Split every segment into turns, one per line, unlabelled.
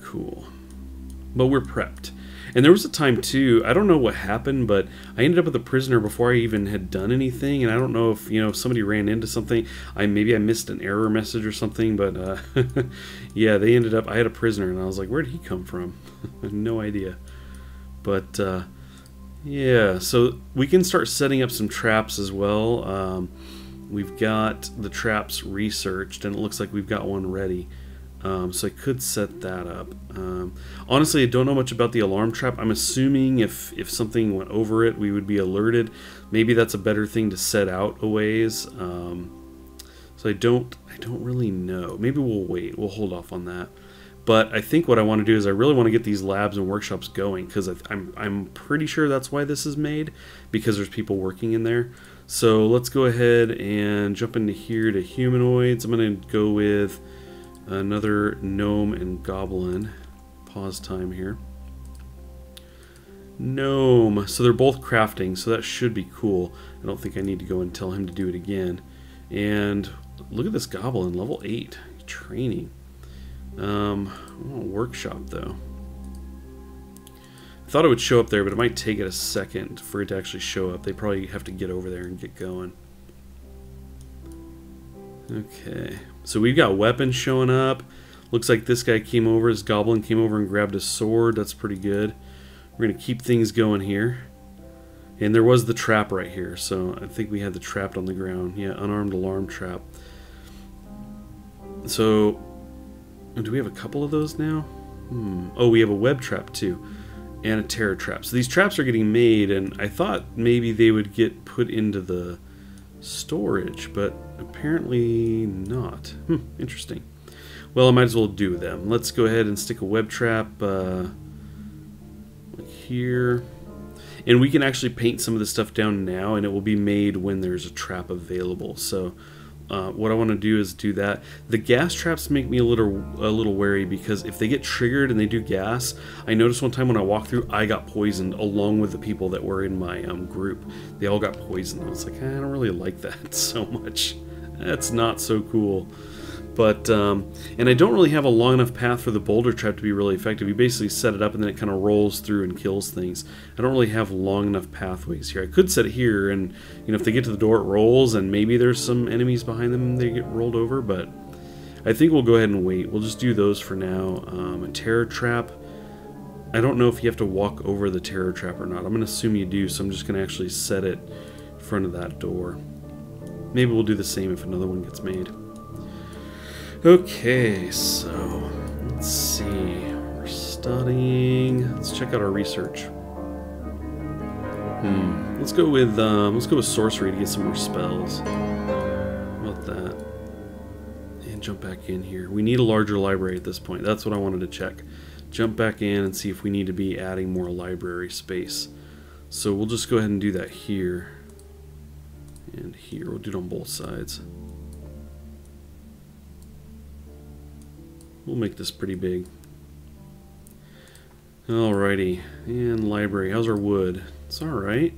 Cool. But we're prepped. And there was a time too, I don't know what happened, but I ended up with a prisoner before I even had done anything, and I don't know if, you know, if somebody ran into something. Maybe I missed an error message or something, but yeah, they ended up, I had a prisoner, and I was like, where did he come from? I have no idea. But yeah, so we can start setting up some traps as well. We've got the traps researched, and it looks like we've got one ready. So I could set that up. Honestly, I don't know much about the alarm trap. I'm assuming if something went over it, we would be alerted. Maybe that's a better thing to set out a ways. So I don't really know. Maybe we'll wait. We'll hold off on that. But I think what I want to do is I really want to get these labs and workshops going, because I'm pretty sure that's why this is made, because there's people working in there. So let's go ahead and jump into here to humanoids. I'm going to go with another gnome and goblin. Pause time here. Gnome. So they're both crafting, so that should be cool. I don't think I need to go and tell him to do it again. And look at this goblin, level 8. Training. Workshop though. I thought it would show up there, but it might take it a second for it to actually show up. They probably have to get over there and get going. Okay, so we've got weapons showing up. Looks like this guy came over, his goblin came over and grabbed his sword. That's pretty good. We're going to keep things going here. And there was the trap right here, so I think we had the trap on the ground. Yeah, unarmed alarm trap. So, do we have a couple of those now? Oh, we have a web trap too. And a terror trap. So these traps are getting made, and I thought maybe they would get put into the storage, but apparently not. Interesting. Well, I might as well do them. Let's go ahead and stick a web trap like here. And we can actually paint some of this stuff down now, and it will be made when there's a trap available. So what I want to do is do that. The gas traps make me a little wary, because if they get triggered and they do gas, I noticed one time when I walked through, I got poisoned along with the people that were in my group. They all got poisoned. I was like, I don't really like that so much. That's not so cool. But and I don't really have a long enough path for the boulder trap to be really effective. You basically set it up and then it kind of rolls through and kills things. I don't really have long enough pathways here. I could set it here, and you know, if they get to the door, it rolls, and maybe there's some enemies behind them and they get rolled over. But I think we'll go ahead and wait. We'll just do those for now. A terror trap. I don't know if you have to walk over the terror trap or not. I'm going to assume you do, so I'm just going to actually set it in front of that door. Maybe we'll do the same if another one gets made. Okay, so let's see. We're studying. Let's check out our research. Let's go with sorcery to get some more spells. How about that? And jump back in here. We need a larger library at this point. That's what I wanted to check. Jump back in and see if we need to be adding more library space. So we'll just go ahead and do that here. And here. We'll do it on both sides. We'll make this pretty big. Alrighty, and library. How's our wood? It's alright.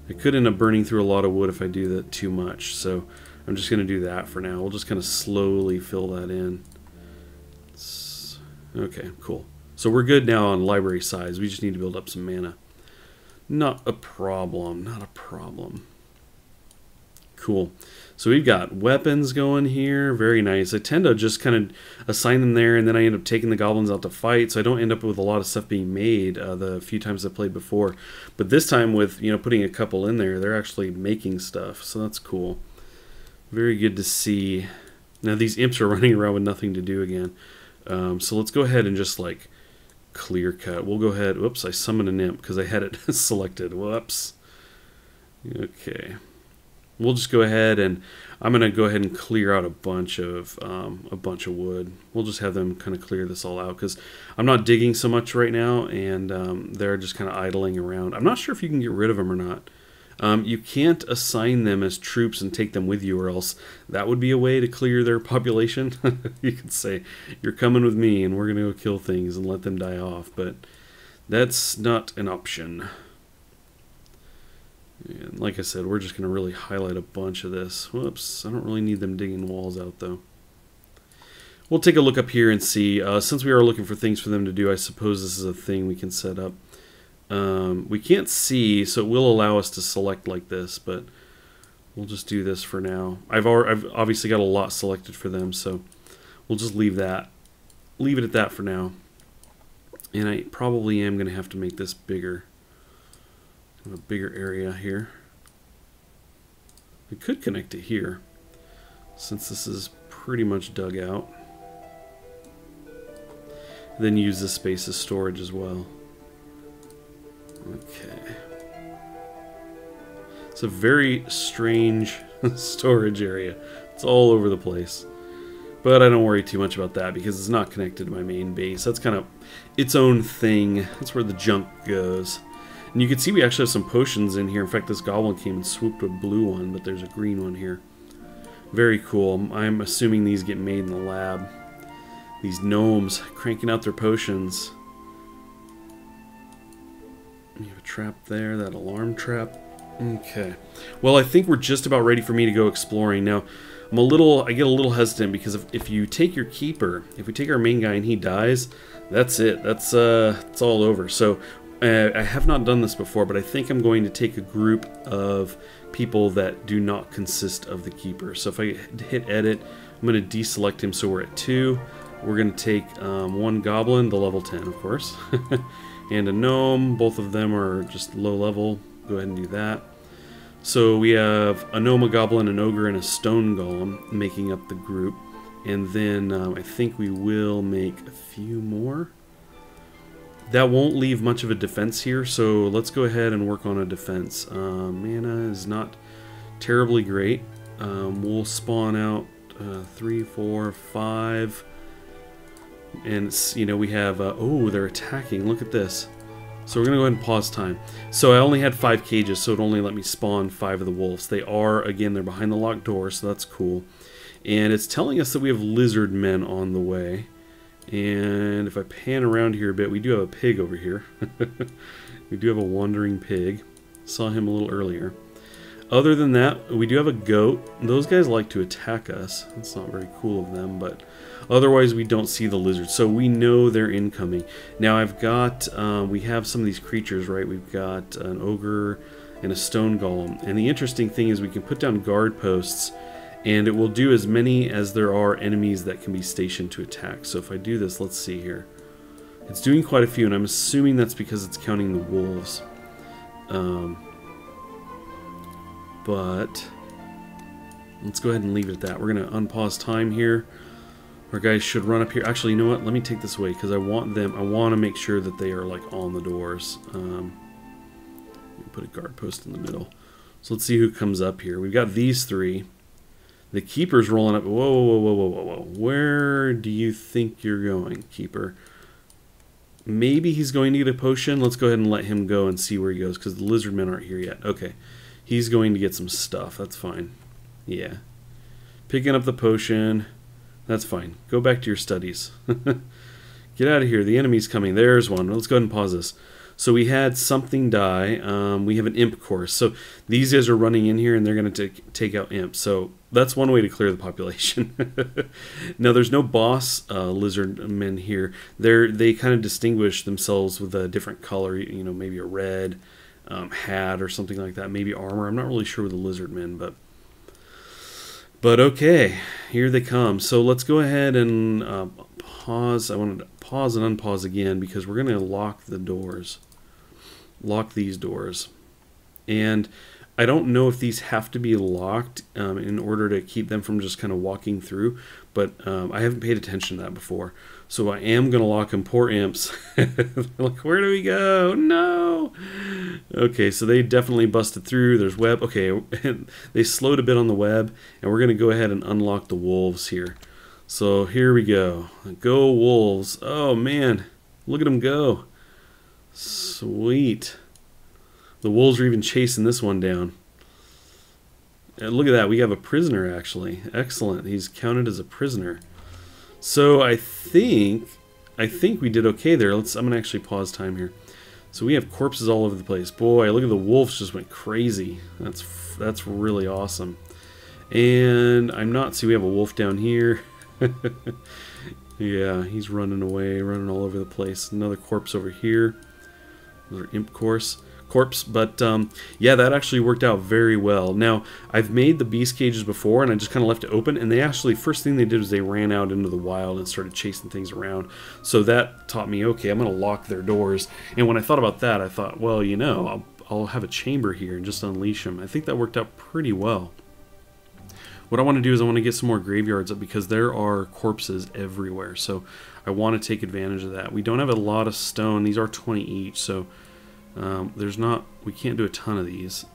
I could end up burning through a lot of wood if I do that too much, so I'm just going to do that for now. We'll just kind of slowly fill that in. Okay, cool. So we're good now on library size. We just need to build up some mana. Not a problem, not a problem. Cool. So we've got weapons going here. Very nice. I tend to just kind of assign them there, and then I end up taking the goblins out to fight, so I don't end up with a lot of stuff being made the few times I played before. But this time with, you know, putting a couple in there, they're actually making stuff, so that's cool. Very good to see. Now these imps are running around with nothing to do again. So let's go ahead and just like clear cut. We'll go ahead. Whoops, I summoned an imp because I had it selected. Whoops. Okay. We'll just go ahead, and I'm going to go ahead and clear out a bunch of wood. We'll just have them kind of clear this all out because I'm not digging so much right now, and they're just kind of idling around. I'm not sure if you can get rid of them or not. You can't assign them as troops and take them with you, or else that would be a way to clear their population. You could say, you're coming with me, and we're going to go kill things and let them die off, but that's not an option. And like I said, we're just going to really highlight a bunch of this. Whoops, I don't really need them digging walls out, though. we'll take a look up here and see. Since we are looking for things for them to do, I suppose this is a thing we can set up. We can't see, so it will allow us to select like this, but we'll just do this for now. I've obviously got a lot selected for them, so we'll just leave it at that for now. And I probably am going to have to make this bigger. A bigger area here. We could connect it here, since this is pretty much dug out. Then use this space as storage as well. Okay. It's a very strange storage area. It's all over the place. But I don't worry too much about that because it's not connected to my main base. That's kind of its own thing. That's where the junk goes. And you can see we actually have some potions in here. In fact, this goblin came and swooped a blue one, but there's a green one here. Very cool. I'm assuming these get made in the lab. These gnomes cranking out their potions. You have a trap there, that alarm trap. Okay. Well, I think we're just about ready for me to go exploring. Now, I get a little hesitant because if you take your keeper, if we take our main guy and he dies, that's it. That's it's all over. So I have not done this before, but I think I'm going to take a group of people that do not consist of the keeper. So if I hit edit, I'm going to deselect him so we're at 2. We're going to take one goblin, the level 10 of course, and a gnome. Both of them are just low level. Go ahead and do that. So we have a gnome, a goblin, an ogre, and a stone golem making up the group. And then I think we will make a few more. That won't leave much of a defense here, so let's go ahead and work on a defense. Mana is not terribly great. We'll spawn out 3, 4, 5. And, you know, we have... oh, they're attacking. Look at this. So we're going to go ahead and pause time. So I only had 5 cages, so it only let me spawn 5 of the wolves. They are, again, they're behind the locked door, so that's cool. And it's telling us that we have lizardmen on the way. And if I pan around here a bit, we do have a pig over here. We do have a wandering pig. Saw him a little earlier. Other than that, we do have a goat. Those guys like to attack us. That's not very cool of them, but otherwise we don't see the lizards. So we know they're incoming. Now I've got, we have some of these creatures, right? We've got an ogre and a stone golem. And the interesting thing is we can put down guard posts and it will do as many as there are enemies that can be stationed to attack. So if I do this, let's see here. It's doing quite a few, and I'm assuming that's because it's counting the wolves. But let's go ahead and leave it at that. We're going to unpause time here. Our guys should run up here. Actually, you know what? Let me take this away because I want to make sure that they are like on the doors. Put a guard post in the middle. So let's see who comes up here. We've got these 3. The keeper's rolling up. Whoa, whoa, whoa, whoa, whoa, whoa. Where do you think you're going, keeper? Maybe he's going to get a potion. Let's go ahead and let him go and see where he goes because the lizardmen aren't here yet. Okay. He's going to get some stuff. That's fine. Yeah. Picking up the potion. That's fine. Go back to your studies. Get out of here. The enemy's coming. There's one. Let's go ahead and pause this. So we had something die. We have an imp course. So these guys are running in here and they're going to take out imps. So that's one way to clear the population. Now there's no boss lizard men here. They kind of distinguish themselves with a different color. You know, maybe a red hat or something like that. Maybe armor. I'm not really sure with the lizard men, but okay, here they come. So let's go ahead and pause. I wanted to pause and unpause again because we're going to lock the doors. Lock these doors. And I don't know if these have to be locked in order to keep them from just kind of walking through, but I haven't paid attention to that before. So I am going to lock them. Poor imps. Like, where do we go? No! Okay, so they definitely busted through. There's web. Okay, they slowed a bit on the web, and we're going to go ahead and unlock the wolves here. So here we go. Go wolves. Oh, man. Look at them go. Sweet. The wolves are even chasing this one down. And look at that. We have a prisoner, actually. Excellent. He's counted as a prisoner. So I think we did okay there. I'm going to actually pause time here. So we have corpses all over the place. Boy, look at the wolves just went crazy. That's really awesome. And I'm not... See, we have a wolf down here. Yeah, he's running away, running all over the place. Another corpse over here. Another imp corpse. But yeah, that actually worked out very well. Now, I've made the beast cages before, and I just kind of left it open, and they actually, first thing they did was they ran out into the wild and started chasing things around. So that taught me, okay, I'm going to lock their doors. And when I thought about that, I thought, well, you know, I'll have a chamber here and just unleash them. I think that worked out pretty well. What I want to do is I want to get some more graveyards up because there are corpses everywhere. So I want to take advantage of that. We don't have a lot of stone. These are 20 each, so we can't do a ton of these.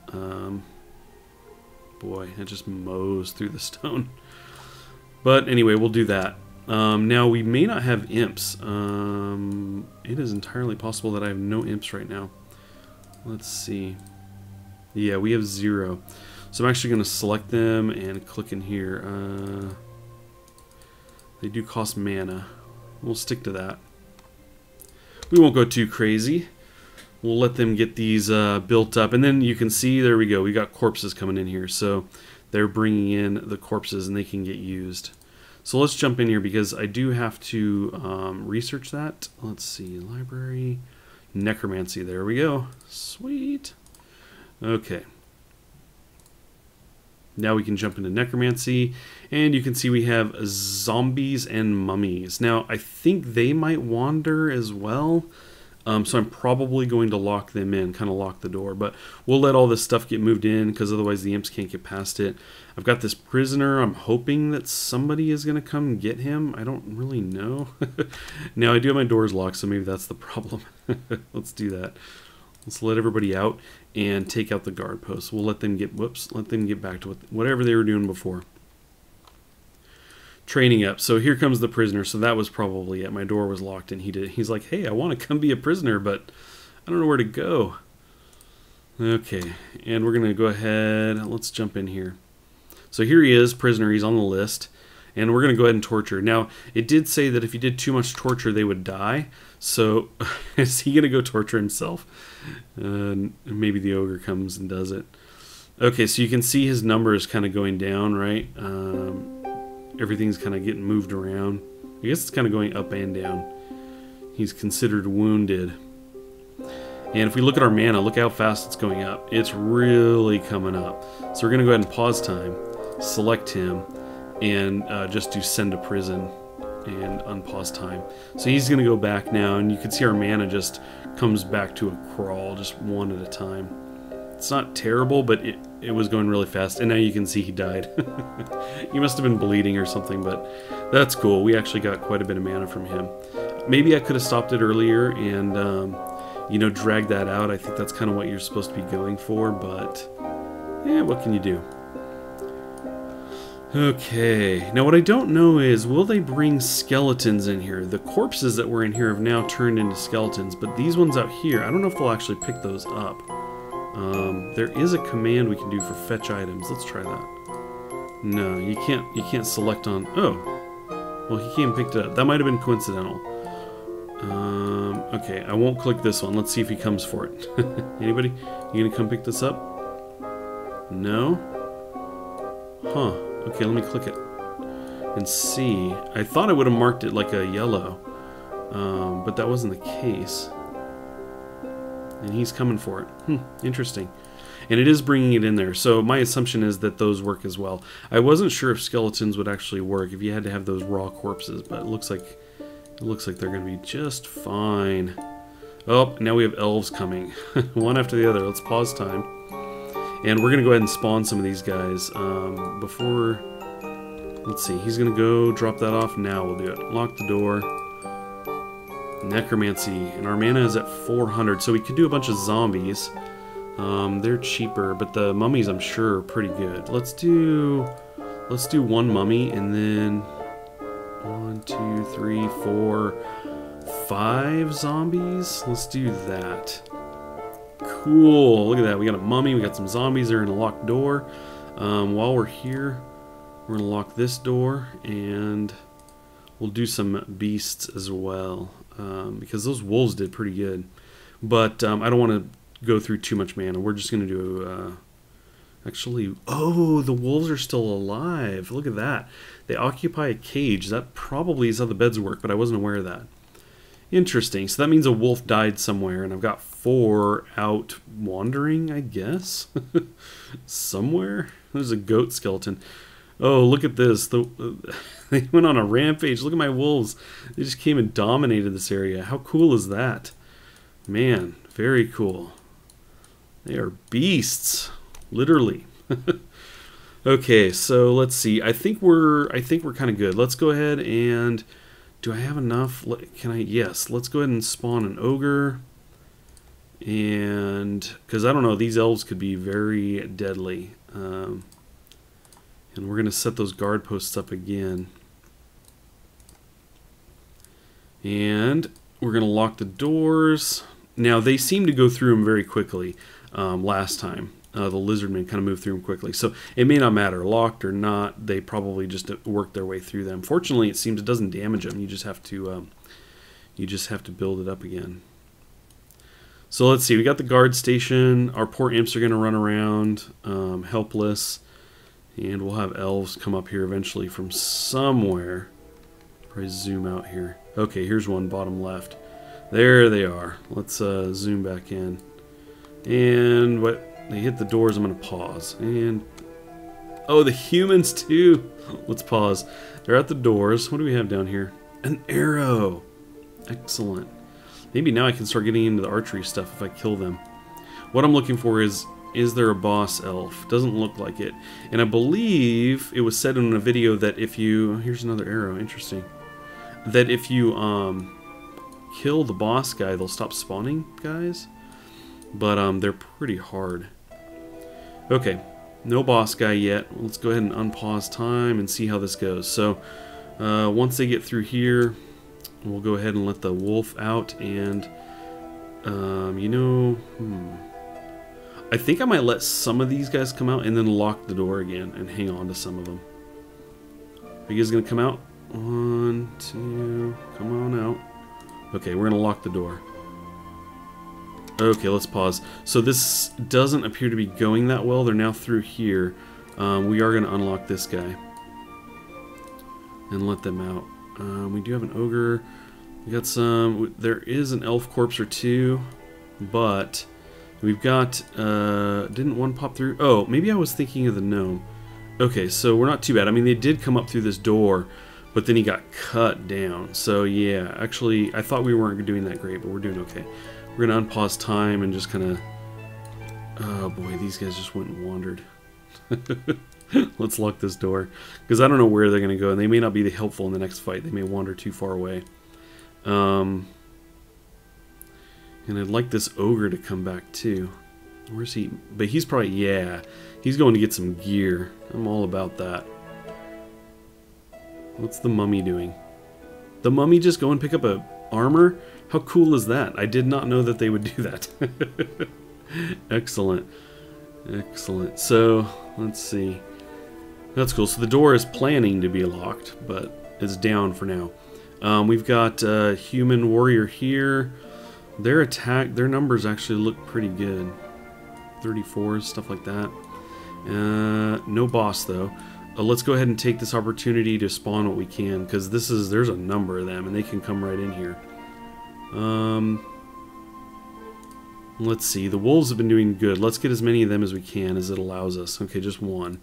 Boy, it just mows through the stone. But anyway, we'll do that. Now, we may not have imps. It is entirely possible that I have no imps right now. Let's see. Yeah, we have 0. So I'm actually going to select them and click in here. They do cost mana. We'll stick to that. We won't go too crazy. We'll let them get these built up. And then you can see, there we go, we got corpses coming in here. So they're bringing in the corpses and they can get used. So let's jump in here because I do have to research that. Let's see, library, necromancy, there we go. Sweet. Okay. Now we can jump into necromancy, and you can see we have zombies and mummies. Now, I think they might wander as well, so I'm probably going to lock them in, kind of lock the door. But we'll let all this stuff get moved in, because otherwise the imps can't get past it. I've got this prisoner. I'm hoping that somebody is going to come get him. I don't really know. Now, I do have my doors locked, so maybe that's the problem. Let's do that. Let's let everybody out and take out the guard posts. We'll let them get, let them get back to whatever they were doing before. Training up. So here comes the prisoner. So that was probably it. My door was locked and he's like, hey, I want to come be a prisoner, but I don't know where to go. Okay, and we're going to go ahead. Let's jump in here. So here he is, prisoner. He's on the list. And we're going to go ahead and torture. Now, it did say that if you did too much torture, they would die. So, is he going to go torture himself? Maybe the ogre comes and does it. Okay, so you can see his numbers kind of going down, right? Everything's kind of getting moved around. I guess it's kind of going up and down. He's considered wounded. And if we look at our mana, look how fast it's going up. It's really coming up. So we're going to go ahead and pause time, select him, and just do send to prison and unpause time. So he's going to go back now, and you can see our mana just comes back to a crawl, just one at a time. It's not terrible, but it was going really fast, and now you can see he died. He must have been bleeding or something, but that's cool. We actually got quite a bit of mana from him. Maybe I could have stopped it earlier and you know, drag that out. I think that's kind of what you're supposed to be going for, but yeah, what can you do? Okay, now what I don't know is, will they bring skeletons in here? The corpses that were in here have now turned into skeletons, but these ones out here, I don't know if they'll actually pick those up. There is a command we can do for fetch items. Let's try that. No, you can't select on... Oh, well, he came and picked it up. That might have been coincidental. Okay, I won't click this one. Let's see if he comes for it. Anybody? You gonna come pick this up? No? Huh. Okay, let me click it and see. I thought I would have marked it like a yellow, but that wasn't the case. And he's coming for it. Interesting. And it is bringing it in there. So my assumption is that those work as well. I wasn't sure if skeletons would actually work if you had to have those raw corpses, but it looks like they're going to be just fine. Oh, now we have elves coming. One after the other. Let's pause time. And we're going to go ahead and spawn some of these guys before... Let's see. He's going to go drop that off. Now we'll do it. Lock the door. Necromancy. And our mana is at 400. So we could do a bunch of zombies. They're cheaper, but the mummies I'm sure are pretty good. Let's do one mummy and then 1, 2, 3, 4, 5 zombies. Let's do that. Cool. Look at that. We got a mummy. We got some zombies. They're in a locked door. While we're here, we're gonna lock this door and we'll do some beasts as well because those wolves did pretty good. But I don't want to go through too much mana. We're just going to do Actually, oh, the wolves are still alive. Look at that. They occupy a cage. That probably is how the beds work, but I wasn't aware of that. Interesting. So that means a wolf died somewhere, and I've got 4 out wandering, I guess. Somewhere. There's a goat skeleton. Oh, look at this. They went on a rampage. Look at my wolves. They just came and dominated this area. How cool is that? Man, very cool. They are beasts. Literally. Okay, so let's see. I think we're kind of good. Let's go ahead and do I have enough? Can I? Yes. Let's go ahead and spawn an ogre. And because I don't know, these elves could be very deadly. And we're going to set those guard posts up again. And we're going to lock the doors. Now, they seem to go through them very quickly last time. The Lizardmen kind of moved through them quickly. So it may not matter, locked or not, they probably just work their way through them. Fortunately, it seems it doesn't damage them. You just have to build it up again. So let's see, we got the guard station. Our poor imps are going to run around helpless. And we'll have elves come up here eventually from somewhere. Probably zoom out here. Okay, here's one bottom left. There they are. Let's zoom back in. And what? They hit the doors. I'm going to pause. And oh, the humans too. Let's pause. They're at the doors. What do we have down here? An arrow. Excellent. Maybe now I can start getting into the archery stuff if I kill them. What I'm looking for is there a boss elf? Doesn't look like it. And I believe it was said in a video that if you... Here's another arrow. Interesting. That if you kill the boss guy, they'll stop spawning guys. But they're pretty hard. Okay. No boss guy yet. Let's go ahead and unpause time and see how this goes. So once they get through here, we'll go ahead and let the wolf out. And, you know... I think I might let some of these guys come out and then lock the door again and hang on to some of them. Are you guys going to come out? 1, 2, come on out. Okay, we're going to lock the door. Okay, let's pause. So this doesn't appear to be going that well. They're now through here. We are going to unlock this guy and let them out. We do have an ogre. We got some... There is an elf corpse or two, but... We've got, didn't one pop through? Oh, maybe I was thinking of the gnome. Okay, so we're not too bad. I mean, they did come up through this door, but then he got cut down. So yeah, actually, I thought we weren't doing that great, but we're doing okay. We're going to unpause time and just kind of, oh boy, these guys just went and wandered. Let's lock this door, because I don't know where they're going to go, and they may not be helpful in the next fight. They may wander too far away. And I'd like this ogre to come back too. Where's he? But he's probably, yeah, he's going to get some gear. I'm all about that. What's the mummy doing? The mummy just go and pick up a armor? How cool is that? I did not know that they would do that. Excellent. Excellent. So, let's see. That's cool. So the door is planning to be locked, but it's down for now. We've got a human warrior here. Their attack, their numbers actually look pretty good. 34s, stuff like that. No boss though. Let's go ahead and take this opportunity to spawn what we can, because there's a number of them and they can come right in here. Let's see. The wolves have been doing good. Let's get as many of them as we can as it allows us. Okay, just one.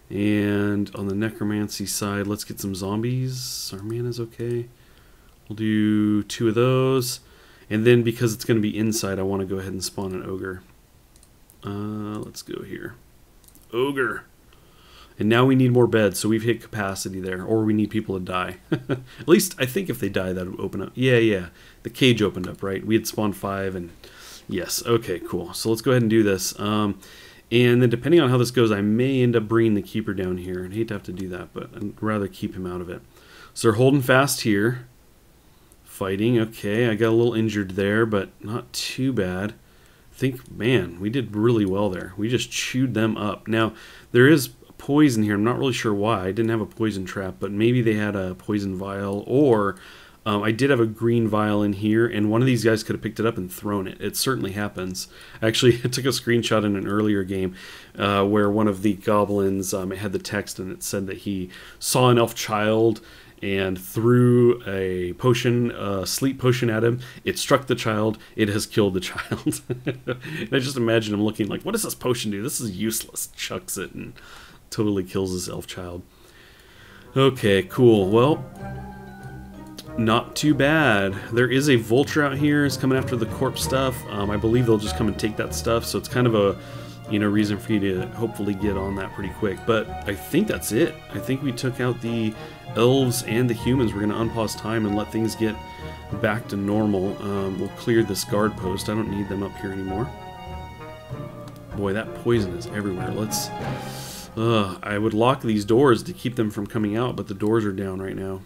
And on the necromancy side, let's get some zombies. Our mana's okay. We'll do 2 of those. And then because it's going to be inside, I want to go ahead and spawn an ogre. Let's go here. Ogre. And now we need more beds, so we've hit capacity there. Or we need people to die. At least, I think if they die, that would open up. Yeah. The cage opened up, right? We had spawned 5, and yes. Okay, cool. So let's go ahead and do this. And then depending on how this goes, I may end up bringing the keeper down here. I'd hate to have to do that, but I'd rather keep him out of it. So they're holding fast here. Fighting. Okay, I got a little injured there, but not too bad. I think, man, we did really well there. We just chewed them up. Now, there is poison here. I'm not really sure why. I didn't have a poison trap, but maybe they had a poison vial, or I did have a green vial in here, and one of these guys could have picked it up and thrown it. It certainly happens. Actually, I took a screenshot in an earlier game where one of the goblins, it had the text, and it said that he saw an elf child and threw a potion, sleep potion at him. It struck the child. It has killed the child. And I just imagine him looking like, what does this potion do? This is useless. Chucks it and totally kills this elf child. Okay, cool. Well, not too bad. There is a vulture out here. It's coming after the corpse stuff. I believe they'll just come and take that stuff. So it's kind of a, you know, reason for you to hopefully get on that pretty quick. But I think that's it. I think we took out the elves and the humans. We're going to unpause time and let things get back to normal. We'll clear this guard post. I don't need them up here anymore. Boy, that poison is everywhere. Let's... I would lock these doors to keep them from coming out, but the doors are down right now.